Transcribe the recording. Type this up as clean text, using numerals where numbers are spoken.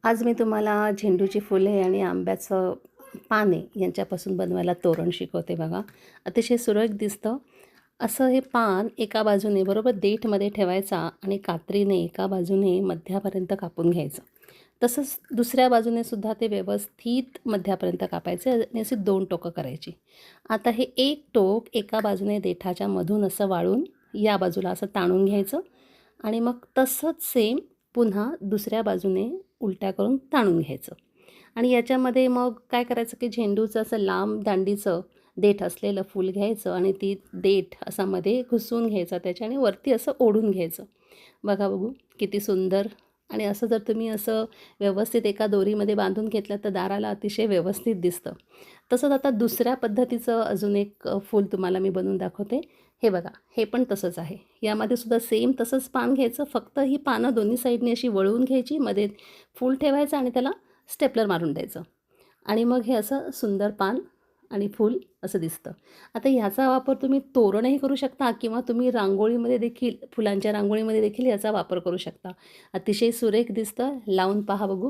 आज मी तुम्हाला झेंडूची फुले आणि आंब्याचं पाने यांच्यापासून बनवायला तोरण शिकवते बघा. अतिशय सुरेख दिसतं. असं हे पान एका बाजूने बरोबर देठमध्ये ठेवायचा आणि कात्रीने एका बाजूने मध्यापर्यंत कापून घ्यायचं. तसंच दुसऱ्या बाजूने सुद्धा ते व्यवस्थित मध्यापर्यंत कापायचे आणि अशी 2 टोकं करायची. आता हे एक टोक एका बाजूने देठाच्या मधून असं वाळून या बाजूला असं ताणून घ्यायचं आणि मग तसंच सेम पुन्हा दुसऱ्या बाजूने उलट्या करून ताणून घ्यायचं. आणि याच्यामध्ये मग काय करायचं की झेंडूचं असं लांब दांडीचं देठ असलेलं फूल घ्यायचं आणि ती देठ असा मध्ये घुसवून घ्यायचा त्याच्या आणि वरती असं ओढून घ्यायचं. बघा बघू किती सुंदर. आणि असं जर तुम्ही असं व्यवस्थित एका दोरीमध्ये बांधून घेतलं तर दाराला अतिशय व्यवस्थित दिसतं. तसंच आता दुसऱ्या पद्धतीचं अजून एक फूल तुम्हाला मी बनवून दाखवते. हे बघा, हे पण तसंच आहे. यामध्ये सुद्धा सेम तसंच पान घ्यायचं, फक्त ही पानं दोन्ही साईडनी अशी वळवून घ्यायची, मध्ये फूल ठेवायचं आणि त्याला स्टेपलर मारून द्यायचं आणि मग हे असं सुंदर पान आणि फूल असं दिसतं. आता ह्याचा वापर तुम्ही तोरणही करू शकता किंवा तुम्ही रांगोळीमध्ये देखील, फुलांच्या रांगोळीमध्ये देखील याचा वापर करू शकता. अतिशय सुरेख दिसतं. लावून पहा बघू.